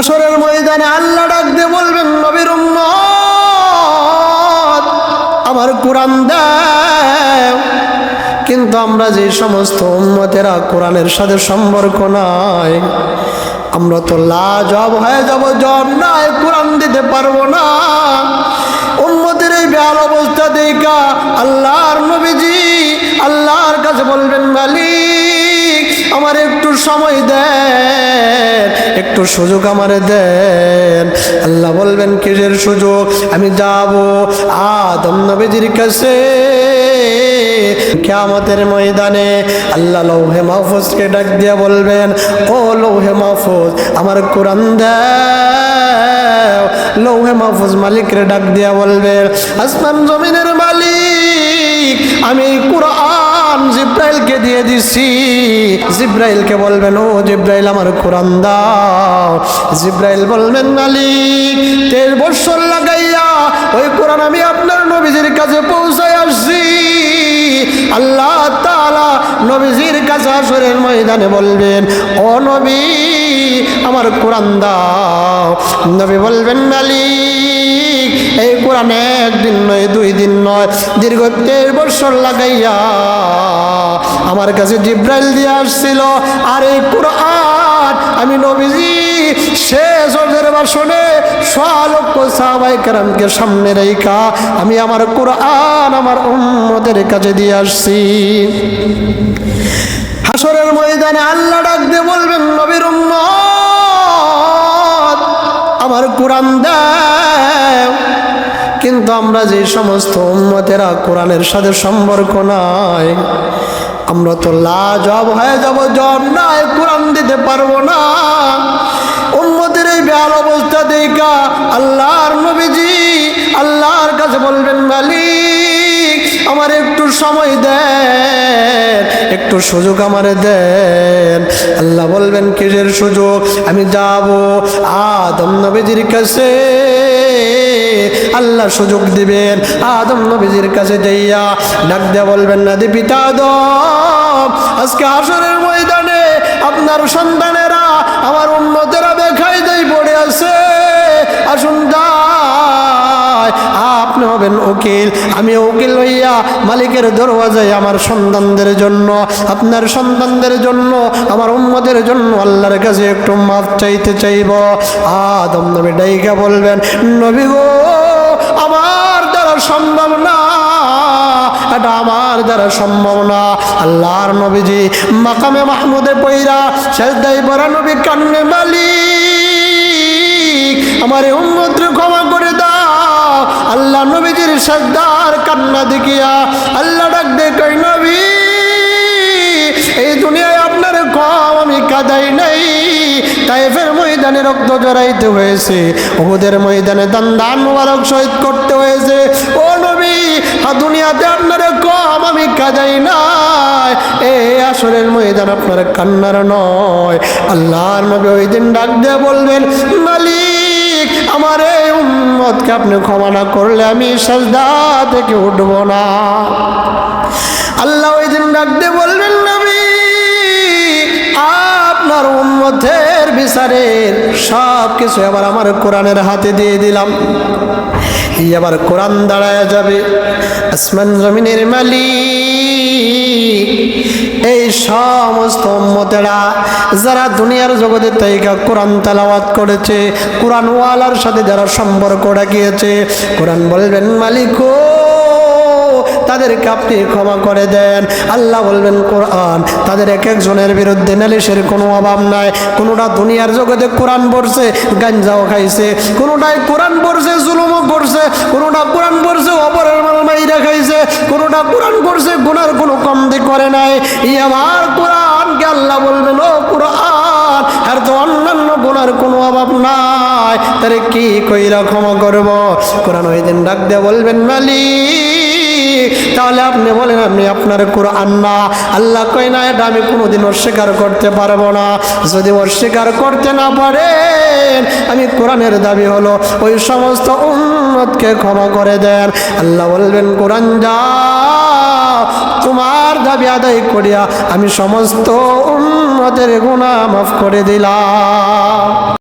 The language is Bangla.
হাসরের ময়দানে আল্লাহ ডাক দিয়ে বলবেন, নবীর উম্মত আমার কোরআন দাও। কিন্তু আমরা যে সমস্ত উম্মতেরা কোরআনের সাথে সম্পর্ক নাই, আমরা তো লাজবাব হয়ে যাব, জব নাই, কোরআন দিতে পারবো না। উম্মতের এই বেহাল অবস্থা দেখা আল্লাহর নবীজি আল্লাহর কাছে বলবেন, মালিক আমার একটু সময় দেন, একটু সুযোগ আমারে দেন। আল্লাহ বলবেন, কিসের সুযোগ? আমি যাব আদম নবীজির কাছে। কিয়ামতের ময়দানে আল্লাহ লৌহে মাহফুজকে ডাক দিয়ে বলবেন, ও লৌহে মাহফুজ আমার কোরআন দাও। লৌহে মাহফুজ মালিকরে ডাক দিয়া বলবেন, আসমান জমিনের মালিক আমি কোরআন জিব্রাইলকে দিয়ে দিছি। জিব্রাইলকে বলবেন, ও জিব্রাইল আমার কোরআন দাও। জিব্রাইল বলবেন, মালিক 13 বছর লাগাইয়া ওই কোরআন আমি আপনার নবীজির কাছে পৌঁছায় আসছি। আল্লাহ তাআলা নবীজির কাছে হাসরের ময়দানে বলবেন, ও নবী আমার কোরআন দাও। নবী বলবেন, মালিক এই কোরআন একদিন নয়, 2 দিন নয়, দীর্ঘ 13 বছর লাগাইয়া আমার কাছে জিব্রাইল দিয়ে আসছিল। আর এই কোরআন আমি নবীজি শেষ ওদের ভাষণে 100 লক্ষ সাহাবায়ে কেরামকে সামনে রেখা আমি আমার কোরআন আমার উম্মতের কাছে দিয়ে আসছি। হাসরের ময়দানে আল্লাহ ডাক দিয়ে বলবেন, নবীর উম্মত আমার কোরআন দাও। কিন্তু আমরা যে সমস্ত উম্মতেরা কোরআনের সাথে সম্পর্ক নাই, আমরা তো লাজবাব হয়ে যাব, জব নাই, কোরআন দিতে পারবো না। উম্মতের এই বেহাল অবস্থা দেখা আল্লাহর নবীজি আল্লাহর কাছে বলবেন, মালিক আমার একটু সময় দেন, একটু সুযোগ আমারে দেন। আল্লাহ বলবেন, কিসের সুযোগ? আমি যাব আদম নবীজির কাছে। আল্লাহ সুযোগ দিবেন, আদম নবীজির কাছে যাইয়া ডাক দিয়ে বলবেন, নাদি পিতা আদম আজকে হাসরের ময়দানে আপনার সন্তানেরা আমার উম্মতেরা বেকায়দায় পড়ে আছে, আসুন আপনি হবেন উকিল। আমি উকিল হইয়া মালিকের দরওয়াজায় আমার সন্তানদের জন্য, আপনার সন্তানদের জন্য, আমার উম্মতের জন্য আল্লাহর কাছে একটু মাফ চাইতে চাইব। আদম নবী ডাইকা বলবেন, নবী গো আমার দ্বারা সম্ভব না, এটা আমার দ্বারা সম্ভব না। আল্লাহর নবীজি মাকামে মাহমুদে পয়রা সেজদায় পড়া নবী কান্নে, মালিক আমার উম্মতকে ক্ষমা করে দাও। আল্লাহ নবীজির সেজদার কান্না দেখিয়া আল্লাহ ডাক দে, কই নবী এই দুনিয়ায় আপনার কম আমি কাঁদাই নাই। তায়েফের ময়দানে রক্ত জড়াইতে হয়েছে, উহুদের ময়দানে দান মুবারক শহীদ করতে হয়েছে। ও নবী দুনিয়াতে আপনার কম আমি কাঁদাই নাই, এই আসরের ময়দান আপনার কান্নার নয়। আল্লাহর নবী ওই দিন ডাক দিয়ে বলবেন, মালিক আমার এই উম্মতকে আপনি ক্ষমা না করলে আমি সাজদা থেকে উঠব না। আল্লাহ ওই দিন ডাক দিয়ে বলবেন, নবী আপনার উম্মতের বিচারের সব কিছু এবার আমার কোরআনের হাতে দিয়ে দিলাম। এবার কোরআন দাঁড়ায় যাবে। আসমান জমিনের মালিক এই সমস্ত উম্মতেরা যারা দুনিয়ার জগতে তাইকা কোরআন তেলাওয়াত করেছে, কোরআন ওয়ালার সাথে যারা সম্পর্ক রাখিয়েছে, কোরআন বলবেন, মালিক তাদেরকে আপনি ক্ষমা করে দেন। আল্লাহ বলবেন, কোরআন তাদের এক একজনের বিরুদ্ধে নালিশের কোনো অভাব নাই। কোনোটা দুনিয়ার জগতে কোরআন পড়ছে গাঞ্জাও খাইছে, কোনোটাই কোরআন পড়ছে জুলুমও করছে, কোনোটা কোরআন পড়ছে অপরের মাল মাইরা খাইছে, কোনোটা কোরআন পড়ছে গুনার কোনো কমতি করে নাই। আমার কোরআনকে আল্লাহ বলবেন, ও কোরআন আর তো অন্যান্য গুনার কোনো অভাব নাই, তারে কি কইরা ক্ষমা করব? কোরআন ওই দিন ডাক দিয়ে বলবেন, মালিক তাহলে আপনি বলেন আপনি আপনার কোরআন না। আল্লাহ কয় না, এটা আমি কোনোদিন অস্বীকার করতে পারবো না। যদি অস্বীকার করতে না পারেন, আমি কোরআনের দাবি হলো ওই সমস্ত উম্মতকে ক্ষমা করে দেন। আল্লাহ বলবেন, কোরআন যাও তোমার দাবি আদায় করিয়া আমি সমস্ত উম্মতের গুনাহ মাফ করে দিলাম।